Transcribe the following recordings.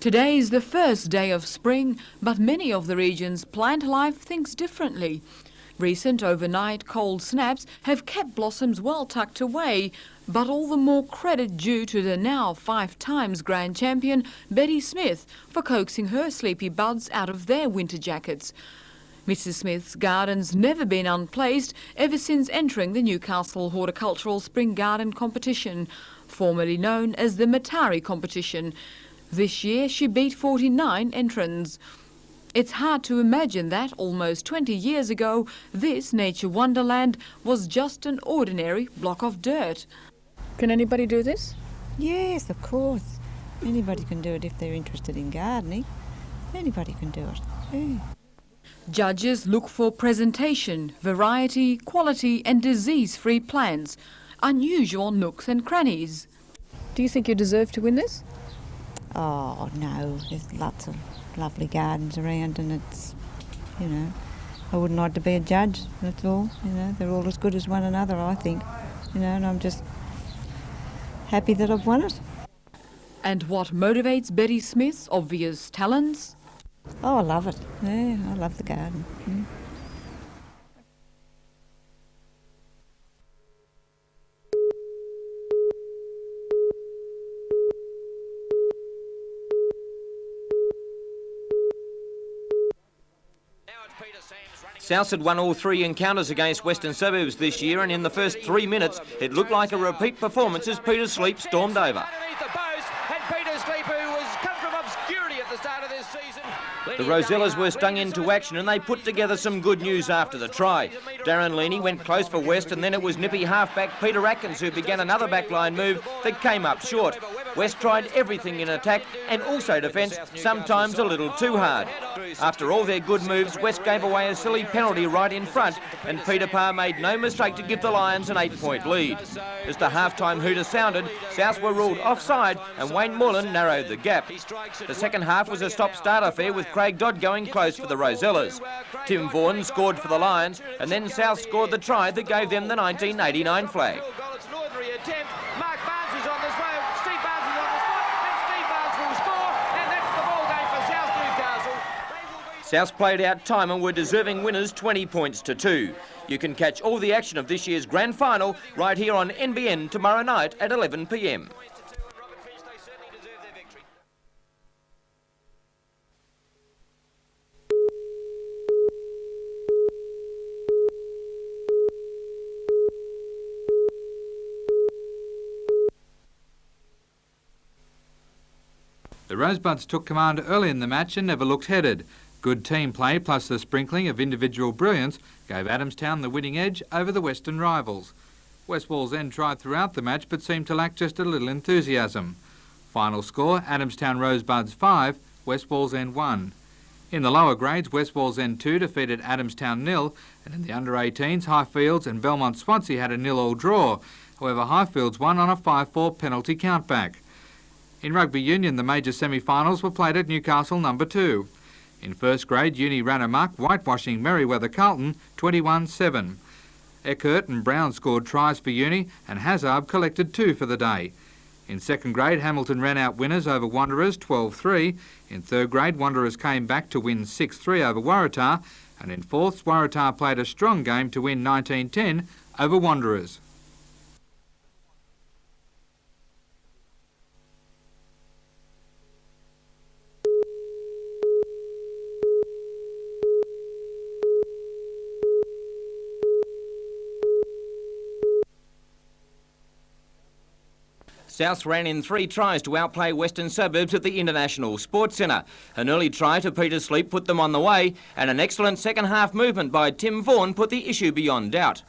Today is the first day of spring, but many of the region's plant life thinks differently. Recent overnight cold snaps have kept blossoms well tucked away, but all the more credit due to the now 5 times grand champion Betty Smith for coaxing her sleepy buds out of their winter jackets. Mrs Smith's garden's never been unplaced ever since entering the Newcastle Horticultural Spring Garden Competition, formerly known as the Matari Competition. This year she beat 49 entrants. It's hard to imagine that almost 20 years ago this nature wonderland was just an ordinary block of dirt. Can anybody do this? Yes, of course. Anybody can do it if they're interested in gardening. Anybody can do it. Yeah. Judges look for presentation, variety, quality and disease-free plants, unusual nooks and crannies. Do you think you deserve to win this? Oh, no, there's lots of lovely gardens around and it's, I wouldn't like to be a judge, that's all. They're all as good as one another, I think. And I'm just happy that I've won it. And what motivates Betty Smith's obvious talents? Oh, I love it. Yeah, I love the garden. Mm. South had won all 3 encounters against Western Suburbs this year, and in the first 3 minutes it looked like a repeat performance as Peter Sleep stormed over. The Rosellas were stung into action and they put together some good news after the try. Darren Leaney went close for West and then it was nippy halfback Peter Atkins who began another backline move that came up short. West tried everything in attack and also defence, sometimes a little too hard. After all their good moves, West gave away a silly penalty right in front and Peter Parr made no mistake to give the Lions an 8-point lead. As the half-time hooter sounded, South were ruled offside and Wayne Mullen narrowed the gap. The second half was a stop-start affair with Craig Dodd going close for the Rosellas. Tim Vaughan scored for the Lions and then South scored the try that gave them the 1989 flag. South played out time and were deserving winners 20 points to 2. You can catch all the action of this year's grand final right here on NBN tomorrow night at 11 p.m. The Rosebuds took command early in the match and never looked headed. Good team play plus the sprinkling of individual brilliance gave Adamstown the winning edge over the Western rivals. West Wallsend tried throughout the match but seemed to lack just a little enthusiasm. Final score, Adamstown Rosebuds 5, West Wallsend 1. In the lower grades, West Wallsend 2 defeated Adamstown 0, and in the under-18s, Highfields and Belmont Swansea had a 0-0 draw. However, Highfields won on a 5-4 penalty countback. In rugby union, the major semi-finals were played at Newcastle No. 2. In first grade, Uni ran amok, whitewashing Merewether Carlton 21-7. Eckert and Brown scored tries for Uni and Hazard collected 2 for the day. In second grade, Hamilton ran out winners over Wanderers 12-3. In third grade, Wanderers came back to win 6-3 over Waratah. And in fourth, Waratah played a strong game to win 19-10 over Wanderers. South ran in 3 tries to outplay Western Suburbs at the International Sports Centre. An early try to Peter Sleep put them on the way, and an excellent second half movement by Tim Vaughan put the issue beyond doubt.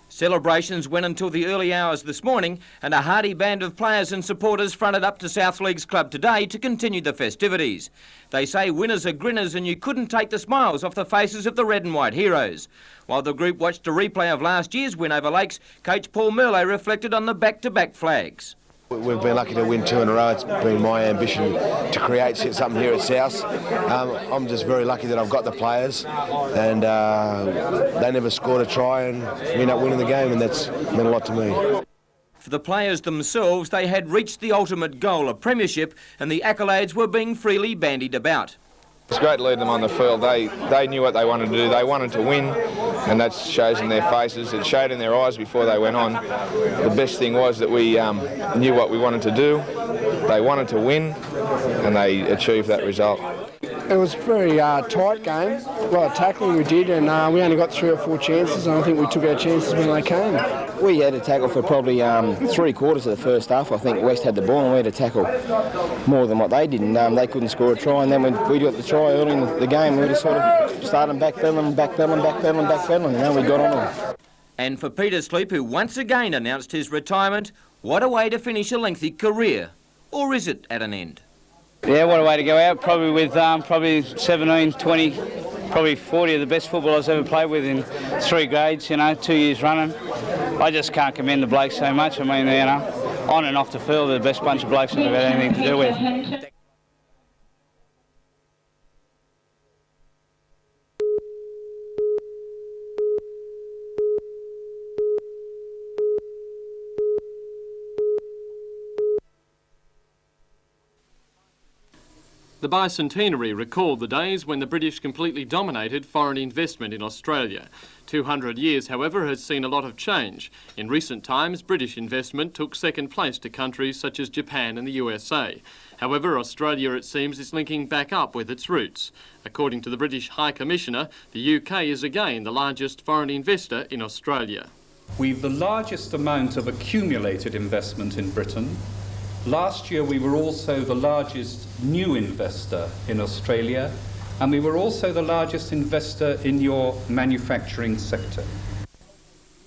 Celebrations went until the early hours this morning, and a hardy band of players and supporters fronted up to South League's club today to continue the festivities. They say winners are grinners and you couldn't take the smiles off the faces of the red and white heroes. While the group watched a replay of last year's win over Lakes, coach Paul Merlo reflected on the back-to-back flags. We've been lucky to win 2 in a row. It's been my ambition to create something here at South. I'm just very lucky that I've got the players, and they never scored a try, and we end up winning the game, and that's meant a lot to me. For the players themselves, they had reached the ultimate goal, a premiership, and the accolades were being freely bandied about. It's great to lead them on the field. They knew what they wanted to do. They wanted to win, and that shows in their faces. It showed in their eyes before they went on. The best thing was that we knew what we wanted to do. They wanted to win, and they achieved that result. It was a very tight game. A lot of tackling we did, and we only got 3 or 4 chances, and I think we took our chances when they came. We had to tackle for probably 3/4 of the first half. I think West had the ball, and we had to tackle more than what they did, and they couldn't score a try. And then when we got the try early in the game, we just sort of started backpedaling, and we got on them. And for Peter Sleep, who once again announced his retirement, what a way to finish a lengthy career. Or is it at an end? Yeah, what a way to go out, probably with probably 17, 20, probably 40 of the best footballers I've ever played with in 3 grades, 2 years running. I just can't commend the blokes so much. I mean, on and off the field, they're the best bunch of blokes that I've had anything to do with. The bicentenary recalled the days when the British completely dominated foreign investment in Australia. 200 years, however, has seen a lot of change. In recent times, British investment took second place to countries such as Japan and the USA. However, Australia, it seems, is linking back up with its roots. According to the British High Commissioner, the UK is again the largest foreign investor in Australia. We've the largest amount of accumulated investment in Britain. Last year we were also the largest new investor in Australia, and we were also the largest investor in your manufacturing sector.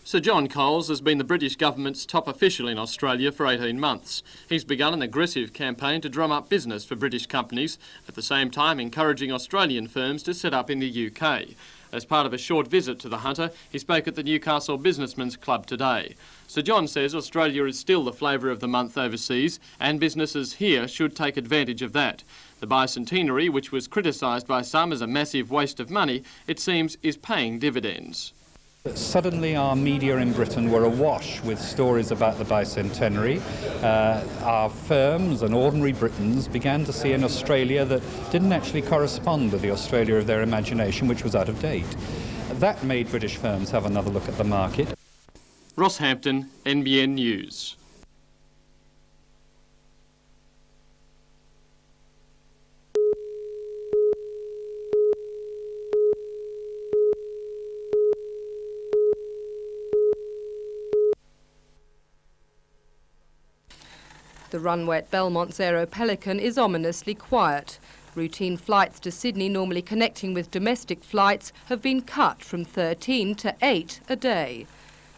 Sir John Coles has been the British government's top official in Australia for 18 months. He's begun an aggressive campaign to drum up business for British companies, at the same time encouraging Australian firms to set up in the UK. As part of a short visit to the Hunter, he spoke at the Newcastle Businessmen's Club today. Sir John says Australia is still the flavour of the month overseas, and businesses here should take advantage of that. The bicentenary, which was criticised by some as a massive waste of money, it seems is paying dividends. Suddenly our media in Britain were awash with stories about the bicentenary. Our firms and ordinary Britons began to see an Australia that didn't actually correspond with the Australia of their imagination, which was out of date. That made British firms have another look at the market. Rosshampton, NBN News. The runway at Belmont's Aero Pelican is ominously quiet. Routine flights to Sydney, normally connecting with domestic flights, have been cut from 13 to 8 a day.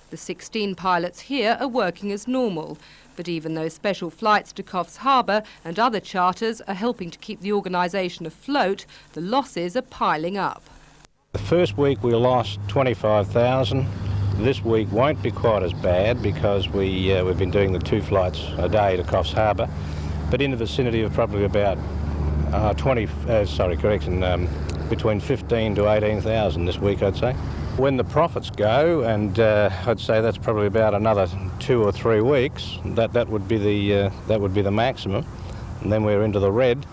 The 16 pilots here are working as normal, but even though special flights to Coffs Harbour and other charters are helping to keep the organisation afloat, the losses are piling up. The first week we lost 25,000. This week won't be quite as bad because we've been doing the 2 flights a day to Coffs Harbour, but in the vicinity of probably about between 15 to 18,000 this week, I'd say. When the profits go, and I'd say that's probably about another 2 or 3 weeks, that would be the maximum, and then we're into the red,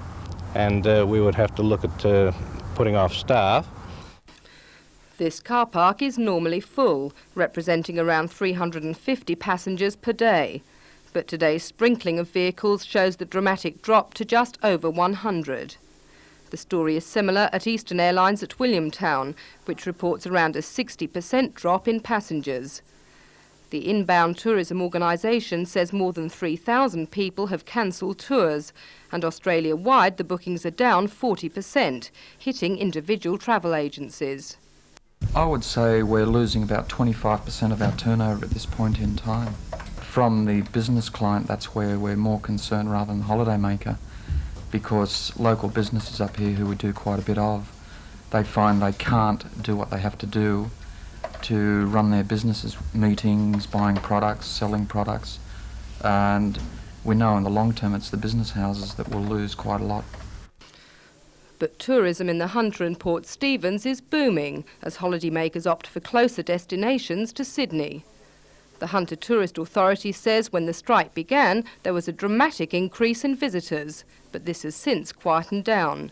and we would have to look at putting off staff. This car park is normally full, representing around 350 passengers per day. But today's sprinkling of vehicles shows the dramatic drop to just over 100. The story is similar at Eastern Airlines at Williamtown, which reports around a 60% drop in passengers. The inbound tourism organisation says more than 3,000 people have cancelled tours, and Australia-wide the bookings are down 40%, hitting individual travel agencies. I would say we're losing about 25% of our turnover at this point in time. From the business client, that's where we're more concerned rather than holidaymaker, because local businesses up here who we do quite a bit of, they find they can't do what they have to do to run their businesses, meetings, buying products, selling products, and we know in the long term it's the business houses that will lose quite a lot. But tourism in the Hunter and Port Stephens is booming as holidaymakers opt for closer destinations to Sydney. The Hunter Tourist Authority says when the strike began, there was a dramatic increase in visitors, but this has since quietened down.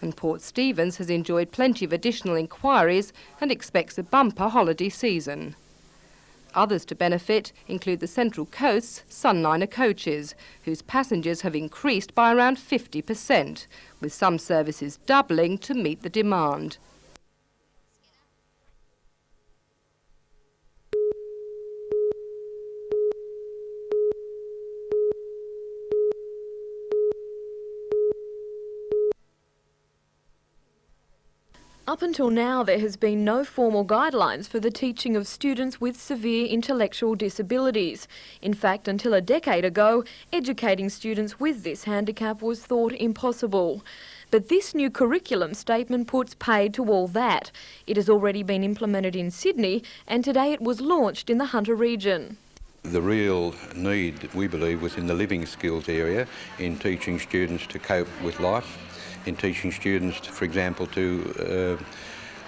And Port Stephens has enjoyed plenty of additional inquiries and expects a bumper holiday season. Others to benefit include the Central Coast's Sunliner coaches, whose passengers have increased by around 50%, with some services doubling to meet the demand. Up until now, there has been no formal guidelines for the teaching of students with severe intellectual disabilities. In fact, until a decade ago, educating students with this handicap was thought impossible. But this new curriculum statement puts paid to all that. It has already been implemented in Sydney, and today it was launched in the Hunter region. The real need, we believe, was in the living skills area, in teaching students to cope with life, in teaching students, for example, to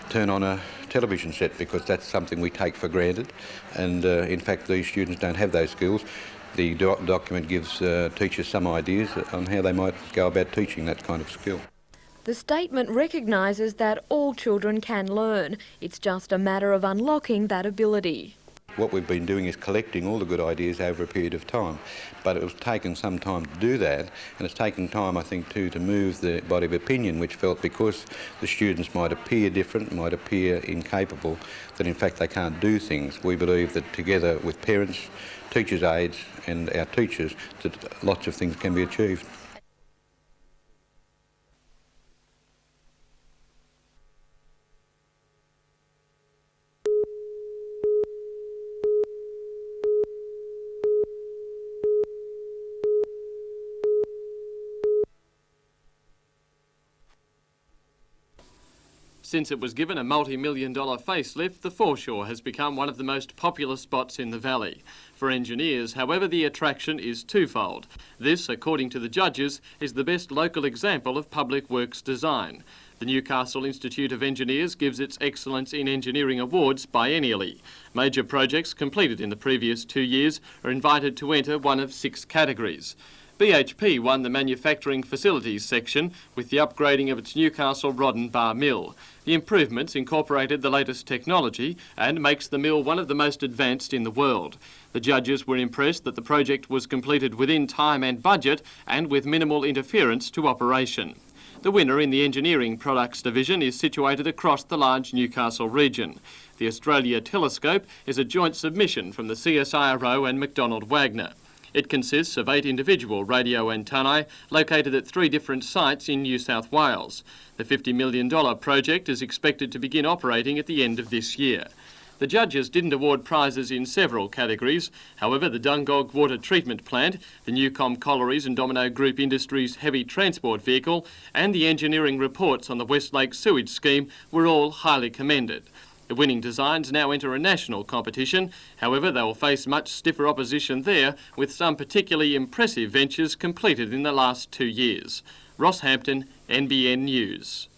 turn on a television set, because that's something we take for granted, and in fact these students don't have those skills. The document gives teachers some ideas on how they might go about teaching that kind of skill. The statement recognises that all children can learn. It's just a matter of unlocking that ability. What we've been doing is collecting all the good ideas over a period of time, but it was taken some time to do that, and it's taken time, I think, too, to move the body of opinion, which felt because the students might appear different, might appear incapable, that in fact they can't do things. We believe that together with parents, teachers' aides and our teachers, that lots of things can be achieved. Since it was given a multi-million-dollar facelift, the foreshore has become one of the most popular spots in the valley. For engineers, however, the attraction is twofold. This, according to the judges, is the best local example of public works design. The Newcastle Institute of Engineers gives its Excellence in Engineering awards biennially. Major projects completed in the previous 2 years are invited to enter one of 6 categories. BHP won the manufacturing facilities section with the upgrading of its Newcastle rod and bar mill. The improvements incorporated the latest technology and makes the mill one of the most advanced in the world. The judges were impressed that the project was completed within time and budget and with minimal interference to operation. The winner in the Engineering Products Division is situated across the large Newcastle region. The Australia Telescope is a joint submission from the CSIRO and McDonald Wagner. It consists of 8 individual radio antennae located at 3 different sites in New South Wales. The $50 million project is expected to begin operating at the end of this year. The judges didn't award prizes in several categories. However, the Dungog Water Treatment Plant, the Newcom Collieries and Domino Group Industries Heavy Transport Vehicle and the engineering reports on the Westlake Sewage Scheme were all highly commended. The winning designs now enter a national competition. However, they will face much stiffer opposition there, with some particularly impressive ventures completed in the last 2 years. Ross Hampton, NBN News.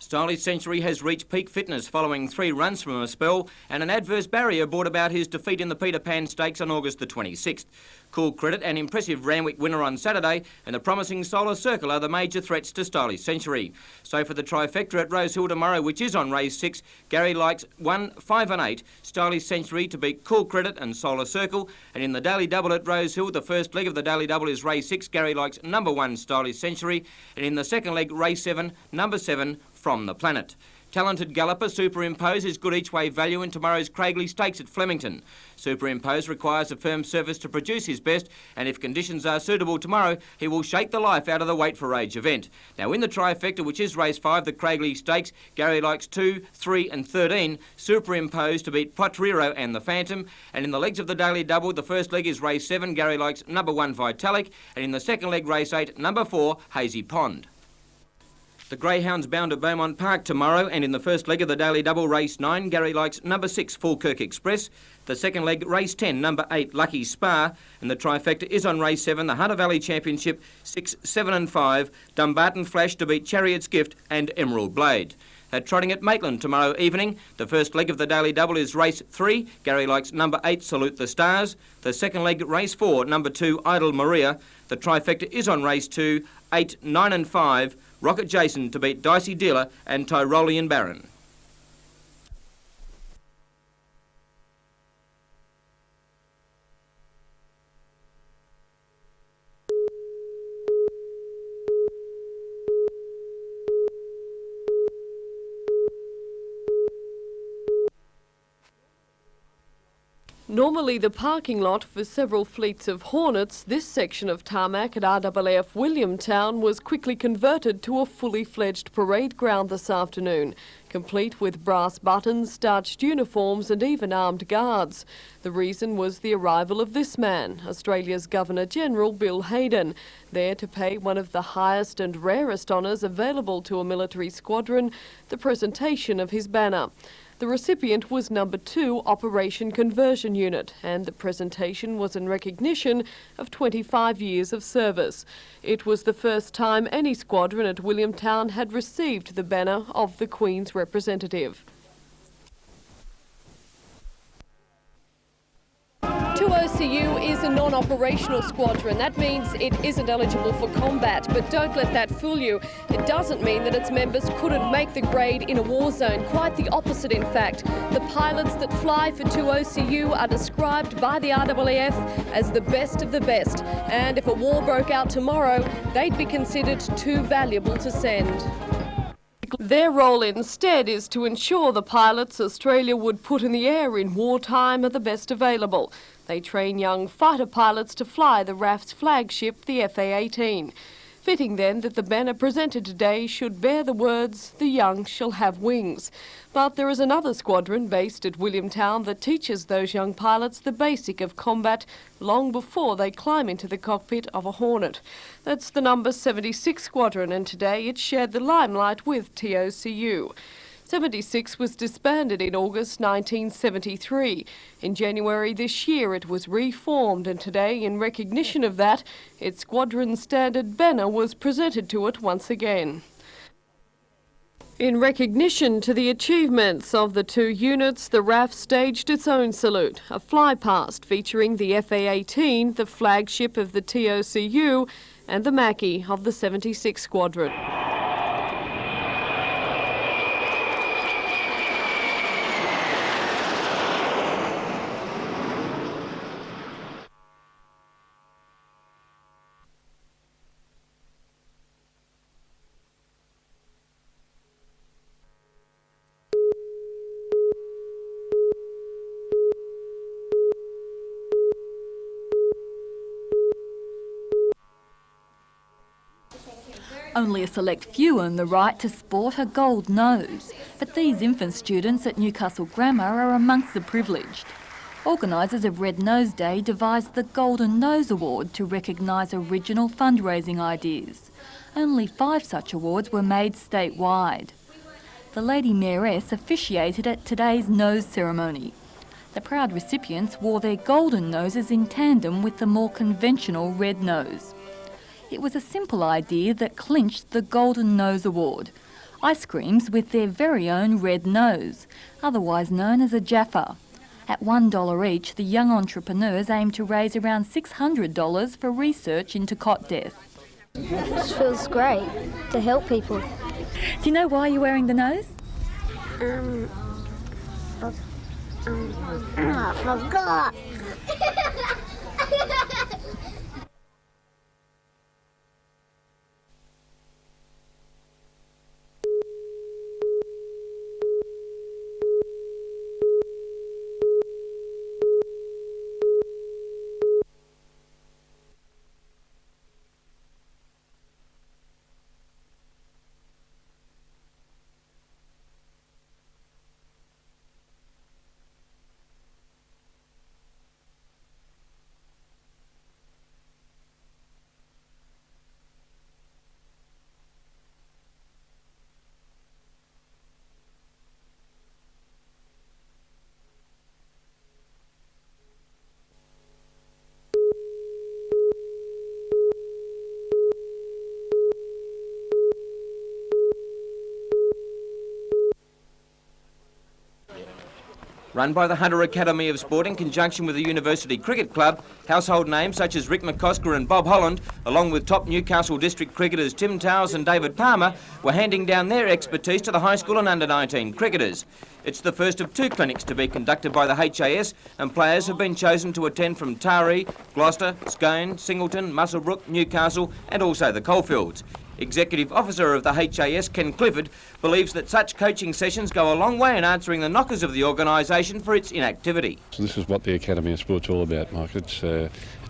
Stylish Century has reached peak fitness following 3 runs from a spell, and an adverse barrier brought about his defeat in the Peter Pan Stakes on August the 26th. Cool Credit, an impressive Randwick winner on Saturday, and the promising Solar Circle are the major threats to Stylish Century. So for the trifecta at Rosehill tomorrow, which is on race 6, Gary likes 1, 5 and 8, Stylish Century to beat Cool Credit and Solar Circle, and in the Daily Double at Rosehill, the first leg of the Daily Double is race 6, Gary likes number 1, Stylish Century, and in the second leg, race 7, number 7, From the Planet. Talented galloper Superimpose is good each-way value in tomorrow's Craigley Stakes at Flemington. Superimpose requires a firm surface to produce his best, and if conditions are suitable tomorrow, he will shake the life out of the weight for age event. Now, in the trifecta, which is race 5, the Craigley Stakes, Gary likes 2, 3 and 13. Superimpose to beat Potrero and the Phantom. And in the legs of the daily double, the first leg is race 7, Gary likes number 1, Vitalik. And in the second leg, race 8, number 4, Hazy Pond. The Greyhounds bound at Beaumont Park tomorrow, and in the first leg of the daily double, race 9, Gary likes number 6, Falkirk Express. The second leg, race 10, number 8, Lucky Spa. And the trifecta is on race 7, the Hunter Valley Championship, 6, 7 and 5, Dumbarton Flash to beat Chariot's Gift and Emerald Blade. At trotting at Maitland tomorrow evening, the first leg of the daily double is race 3, Gary likes number 8, Salute the Stars. The second leg, race 4, number 2, Idle Maria. The trifecta is on race 2, 8, 9 and 5, Rocket Jason to beat Dicey Dealer and Tyrolean Baron. Normally the parking lot for several fleets of Hornets, this section of tarmac at RAAF Williamtown was quickly converted to a fully fledged parade ground this afternoon, complete with brass buttons, starched uniforms and even armed guards. The reason was the arrival of this man, Australia's Governor-General Bill Hayden, there to pay one of the highest and rarest honours available to a military squadron, the presentation of his banner. The recipient was number 2 Operation Conversion Unit, and the presentation was in recognition of 25 years of service. It was the first time any squadron at Williamtown had received the banner of the Queen's representative. 2OCU is a non-operational squadron. That means it isn't eligible for combat, but don't let that fool you. It doesn't mean that its members couldn't make the grade in a war zone. Quite the opposite, in fact. The pilots that fly for 2OCU are described by the RAAF as the best of the best. And if a war broke out tomorrow, they'd be considered too valuable to send. Their role instead is to ensure the pilots Australia would put in the air in wartime are the best available. They train young fighter pilots to fly the RAAF's flagship, the FA-18. Fitting then that the banner presented today should bear the words, "The young shall have wings." But there is another squadron based at Williamtown that teaches those young pilots the basic of combat long before they climb into the cockpit of a Hornet. That's the number 76 Squadron, and today it shared the limelight with TOCU. 76 was disbanded in August 1973. In January this year it was reformed, and today, in recognition of that, its squadron standard banner was presented to it once again. In recognition to the achievements of the two units, the RAAF staged its own salute, a flypast featuring the FA-18, the flagship of the TOCU, and the Mackie of the 76 Squadron. Only a select few earn the right to sport a gold nose, but these infant students at Newcastle Grammar are amongst the privileged. Organisers of Red Nose Day devised the Golden Nose Award to recognise original fundraising ideas. Only 5 such awards were made statewide. The Lady Mayoress officiated at today's nose ceremony. The proud recipients wore their golden noses in tandem with the more conventional red nose. It was a simple idea that clinched the Golden Nose Award. Ice creams with their very own red nose, otherwise known as a Jaffa. At $1 each, the young entrepreneurs aim to raise around $600 for research into cot death. It feels great to help people. Do you know why you're wearing the nose? I forgot. Run by the Hunter Academy of Sport in conjunction with the University Cricket Club, household names such as Rick McCosker and Bob Holland, along with top Newcastle district cricketers Tim Towers and David Palmer, were handing down their expertise to the high school and under-19 cricketers. It's the first of 2 clinics to be conducted by the HAS, and players have been chosen to attend from Taree, Gloucester, Scone, Singleton, Muswellbrook, Newcastle and also the Coalfields. Executive Officer of the HAS, Ken Clifford, believes that such coaching sessions go a long way in answering the knockers of the organisation for its inactivity. So this is what the Academy of Sport's all about, Mike. It's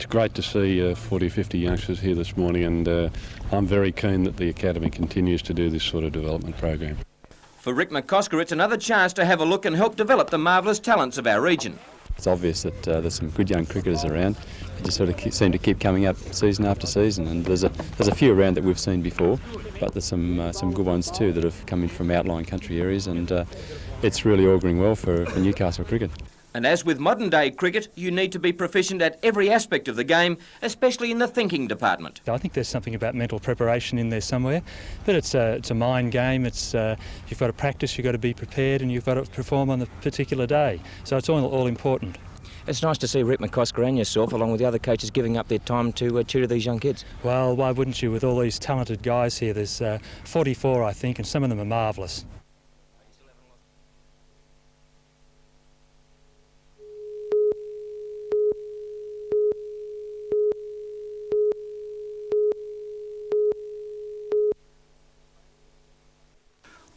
great to see 40 or 50 youngsters here this morning, and I'm very keen that the Academy continues to do this sort of development program. For Rick McCosker, it's another chance to have a look and help develop the marvellous talents of our region. It's obvious that there's some good young cricketers around. They just sort of seem to keep coming up season after season, and there's a few around that we've seen before, but there's some good ones too that have come in from outlying country areas, and it's really auguring well for Newcastle cricket. And as with modern day cricket, you need to be proficient at every aspect of the game, especially in the thinking department. I think there's something about mental preparation in there somewhere, but it's a mind game. It's you've got to practice, you've got to be prepared, and you've got to perform on the particular day. So it's all important. It's nice to see Rick McCosker and yourself, along with the other coaches, giving up their time to tutor these young kids. Well, why wouldn't you, with all these talented guys here? There's 44, I think, and some of them are marvellous.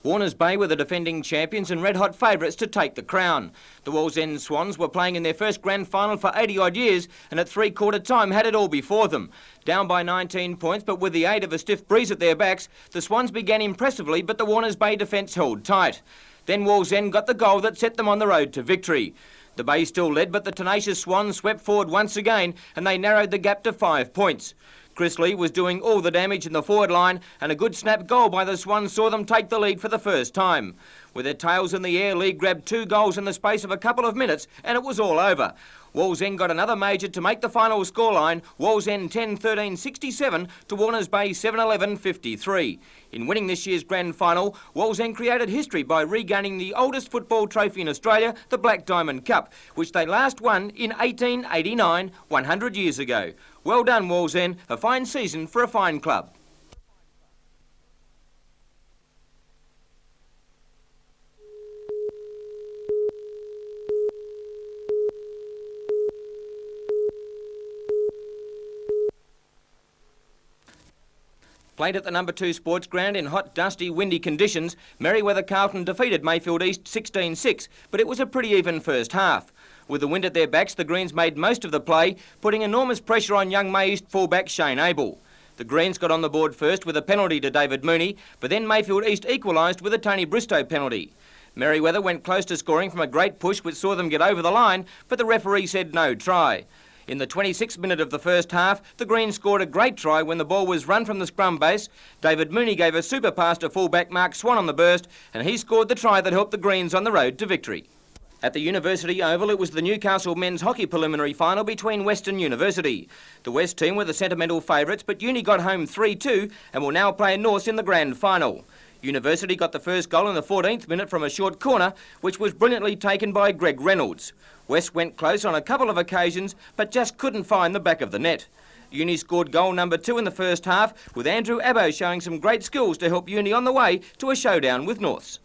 Warners Bay were the defending champions and red-hot favourites to take the crown. The Wallsend Swans were playing in their first grand final for 80-odd years, and at three-quarter time had it all before them. Down by 19 points, but with the aid of a stiff breeze at their backs, the Swans began impressively, but the Warners Bay defence held tight. Then Wallsend got the goal that set them on the road to victory. The Bay still led, but the tenacious Swans swept forward once again, and they narrowed the gap to 5 points. Chris Lee was doing all the damage in the forward line, and a good snap goal by the Swans saw them take the lead for the first time. With their tails in the air, Lee grabbed 2 goals in the space of a couple of minutes, and it was all over. Wallsend got another major to make the final scoreline, Wallsend 10-13-67 to Warners Bay 7-11-53. In winning this year's grand final, Wallsend created history by regaining the oldest football trophy in Australia, the Black Diamond Cup, which they last won in 1889, 100 years ago. Well done, Wallsend, a fine season for a fine club. Played at the No. 2 Sports Ground in hot, dusty, windy conditions, Merewether Carlton defeated Mayfield East 16-6, but it was a pretty even first half. With the wind at their backs, the Greens made most of the play, putting enormous pressure on young May East fullback Shane Abel. The Greens got on the board first with a penalty to David Mooney, but then Mayfield East equalised with a Tony Bristow penalty. Merewether went close to scoring from a great push which saw them get over the line, but the referee said no try. In the 26th minute of the first half, the Greens scored a great try when the ball was run from the scrum base. David Mooney gave a super pass to fullback Mark Swan on the burst, and he scored the try that helped the Greens on the road to victory. At the University Oval, it was the Newcastle men's hockey preliminary final between West and University. The West team were the sentimental favourites, but Uni got home 3-2 and will now play Norths in the grand final. University got the first goal in the 14th minute from a short corner, which was brilliantly taken by Greg Reynolds. West went close on a couple of occasions, but just couldn't find the back of the net. Uni scored goal number 2 in the first half, with Andrew Abbo showing some great skills to help Uni on the way to a showdown with Norths.